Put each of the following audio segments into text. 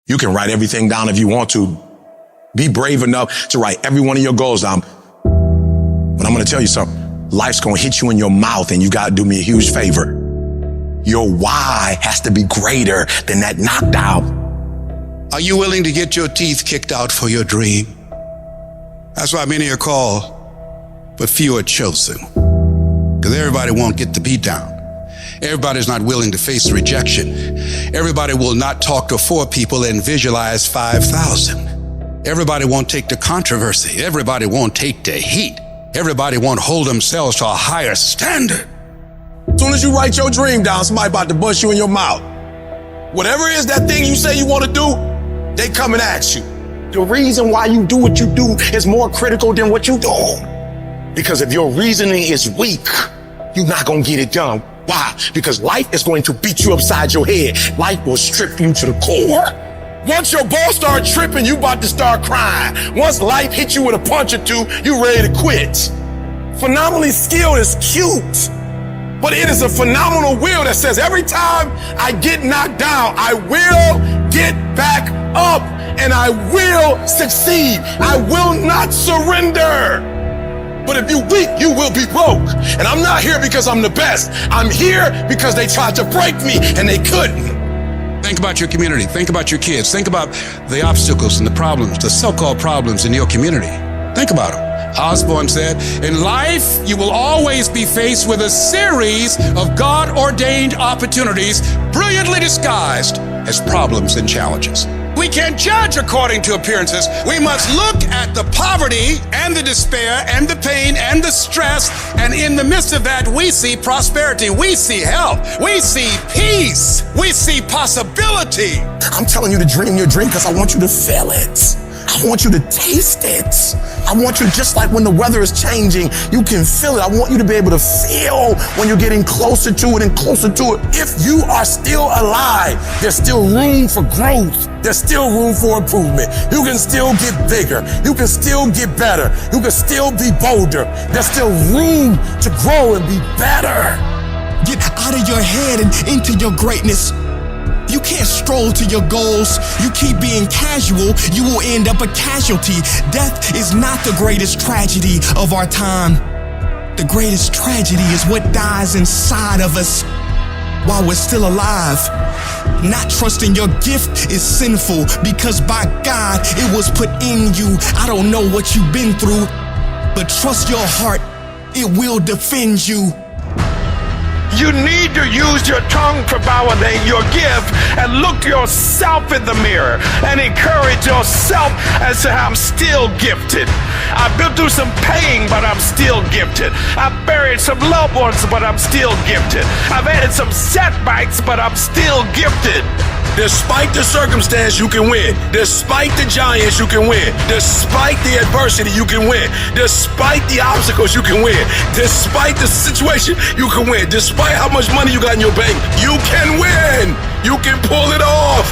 You can write everything down if you want to. Be brave enough to write every one of your goals down. But I'm going to tell you something. Life's going to hit you in your mouth, and you got to do me a huge favor. Your why has to be greater than that knockdown. Are you willing to get your teeth kicked out for your dream? That's why many are called, but few are chosen. Because everybody won't get the beat down. Everybody's not willing to face rejection. Everybody will not talk to 4 people and visualize 5,000. Everybody won't take the controversy. Everybody won't take the heat. Everybody won't hold themselves to a higher standard. As soon as you write your dream down, somebody about to bust you in your mouth. Whatever it is that thing you say you want to do, they come and ask you. The reason why you do what you do is more critical than what you do. Because if your reasoning is weak, you're not going to get it done. Why? Because life is going to beat you upside your head. Life will strip you to the core. Once your balls start tripping, you about to start crying. Once life hits you with a punch or two, you ready to quit. Phenomenally skilled is cute, but it is a phenomenal will that says every time I get knocked down, I will get back up and I will succeed. I will not surrender. But if you're weak, you will be broke. And I'm not here because I'm the best. I'm here because they tried to break me and they couldn't. Think about your community. Think about your kids. Think about the obstacles and the problems, the so-called problems in your community. Think about them. Osborne said, in life, you will always be faced with a series of God-ordained opportunities brilliantly disguised as problems and challenges. We can't judge according to appearances. We must look at the poverty and the despair and the pain and the stress. And in the midst of that, we see prosperity. We see health. We see peace. We see possibility. I'm telling you to dream your dream because I want you to feel it. I want you to taste it. I want you, just like when the weather is changing, you can feel it. I want you to be able to feel when you're getting closer to it and closer to it. If you are still alive, there's still room for growth. There's still room for improvement. You can still get bigger. You can still get better. You can still be bolder. There's still room to grow and be better. Get out of your head and into your greatness. You can't stroll to your goals. You keep being casual, you will end up a casualty. Death is not the greatest tragedy of our time. The greatest tragedy is what dies inside of us while we're still alive. Not trusting your gift is sinful because by God, it was put in you. I don't know what you've been through, but trust your heart, it will defend you. You need to use your tongue to validate your gift and look yourself in the mirror and encourage yourself as to I'm still gifted. I've been through some pain, but I'm still gifted. I've buried some loved ones, but I'm still gifted. I've had some setbacks, but I'm still gifted. Despite the circumstance, you can win. Despite the giants, you can win. Despite the adversity, you can win. Despite the obstacles, you can win. Despite the situation, you can win. Despite how much money you got in your bank, you can win. You can pull it off.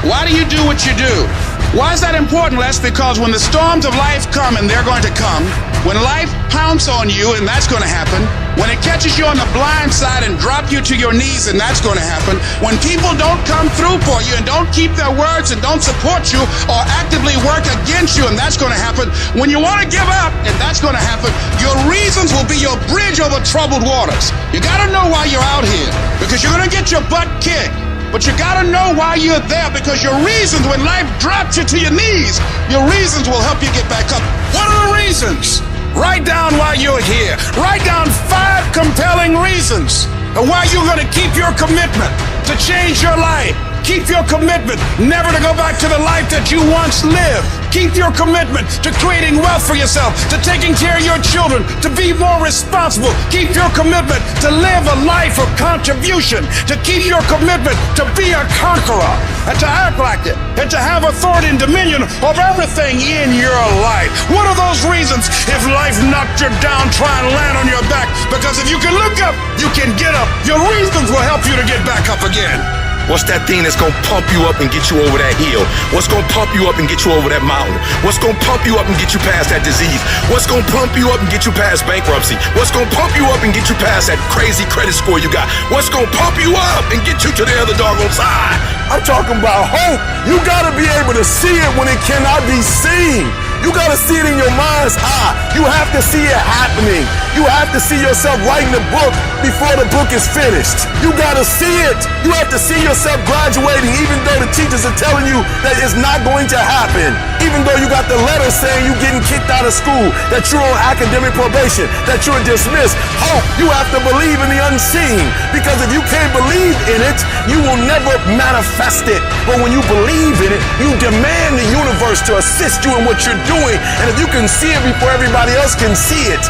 Why do you do what you do? Why is that important, Les? Because when the storms of life come, and they're going to come, when life pounces on you, and that's going to happen, when it catches you on the blind side and drop you to your knees, and that's going to happen, when people don't come through for you and don't keep their words and don't support you or actively work against you, and that's going to happen, when you want to give up, and that's going to happen, your reasons will be your bridge over troubled waters. You got to know why you're out here, because you're going to get your butt kicked. But you gotta know why you're there, because your reasons, when life drops you to your knees, your reasons will help you get back up. What are the reasons? Write down why you're here. Write down 5 compelling reasons of why you're gonna keep your commitment to change your life. Keep your commitment never to go back to the life that you once lived. Keep your commitment to creating wealth for yourself, to taking care of your children, to be more responsible. Keep your commitment to live a life of contribution, to keep your commitment to be a conqueror, and to act like it, and to have authority and dominion of everything in your life. What are those reasons? If life knocked you down, try and land on your back, because if you can look up, you can get up. Your reasons will help you to get back up again. What's that thing that's gonna pump you up and get you over that hill? What's gonna pump you up and get you over that mountain? What's gonna pump you up and get you past that disease? What's gonna pump you up and get you past bankruptcy? What's gonna pump you up and get you past that crazy credit score you got? What's gonna pump you up and get you to the other doggone side? I'm talking about hope. You gotta be able to see it when it cannot be seen. You gotta see it in your mind's eye. You have to see it happening. You have to see yourself writing the book before the book is finished. You gotta see it. You have to see yourself graduating even though the teachers are telling you that it's not going to happen. Even though you got the letter saying you getting kicked out of school, that you're on academic probation, that you're dismissed. Hope, you have to believe in the unseen. Because if you can't believe in it, you will never manifest it. But when you believe in it, you demand the universe to assist you in what you're doing. And if you can see it before everybody else can see it,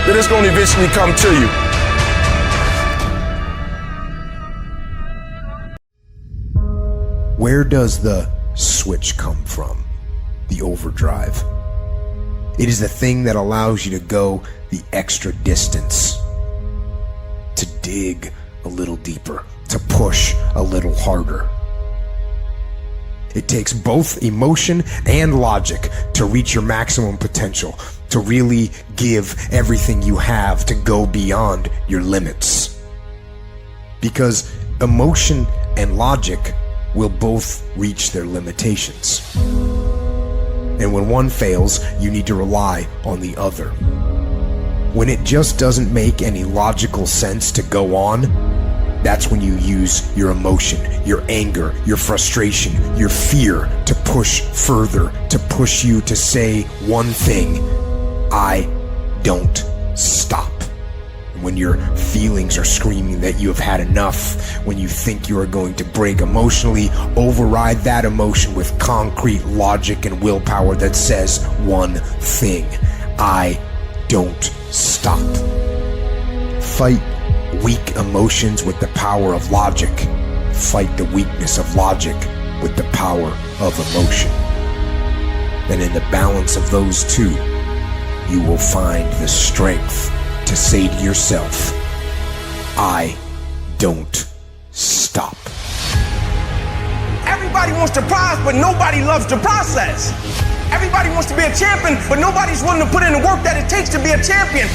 then it's going to eventually come to you. Where does the switch come from? The overdrive. It is the thing that allows you to go the extra distance, to dig a little deeper, to push a little harder. It takes both emotion and logic to reach your maximum potential, to really give everything you have, to go beyond your limits. Because emotion and logic will both reach their limitations. And when one fails, you need to rely on the other. When it just doesn't make any logical sense to go on, that's when you use your emotion, your anger, your frustration, your fear to push further, to push you to say one thing: I don't stop. When your feelings are screaming that you have had enough, when you think you are going to break emotionally, override that emotion with concrete logic and willpower that says one thing: I don't stop. Fight weak emotions with the power of logic. Fight the weakness of logic with the power of emotion. And in the balance of those two, you will find the strength to say to yourself, I don't stop. Everybody wants to prize, but nobody loves the process. Everybody wants to be a champion, but nobody's willing to put in the work that it takes to be a champion.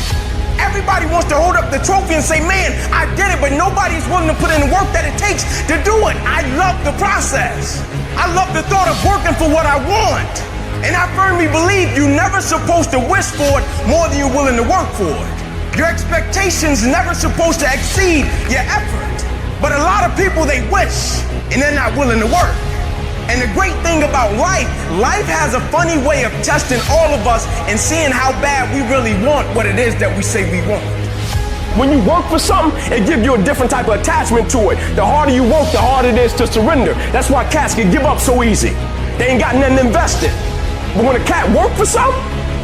Everybody wants to hold up the trophy and say, man, I did it, but nobody's willing to put in the work that it takes to do it. I love the process. I love the thought of working for what I want. And I firmly believe you're never supposed to wish for it more than you're willing to work for it. Your expectations never supposed to exceed your effort. But a lot of people, they wish, and they're not willing to work. And the great thing about life has a funny way of testing all of us and seeing how bad we really want what it is that we say we want. When you work for something, it gives you a different type of attachment to it. The harder you work, the harder it is to surrender. That's why cats can give up so easy. They ain't got nothing invested. But when a cat work for something,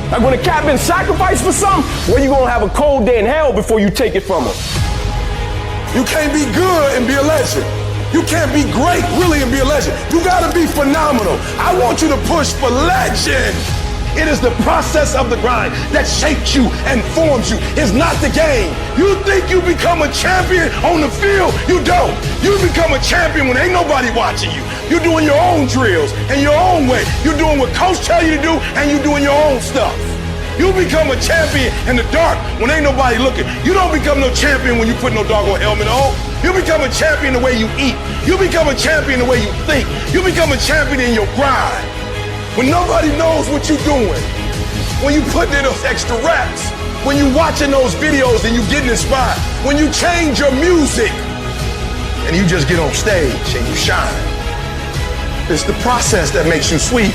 like when a cat been sacrificed for something, well, you gonna have a cold day in hell before you take it from them. You can't be good and be a legend. You can't be great, really, and be a legend. You gotta be phenomenal. I want you to push for legend. It is the process of the grind that shapes you and forms you. It's not the game. You think you become a champion on the field? You don't. You become a champion when ain't nobody watching you. You're doing your own drills and your own way. You're doing what coach tell you to do, and you're doing your own stuff. You become a champion in the dark when ain't nobody looking. You don't become no champion when you put no doggone helmet on. You become a champion the way you eat. You become a champion the way you think. You become a champion in your grind. When nobody knows what you're doing. When you put in those extra reps. When you watching those videos and you getting inspired. When you change your music and you just get on stage and you shine. It's the process that makes you sweet.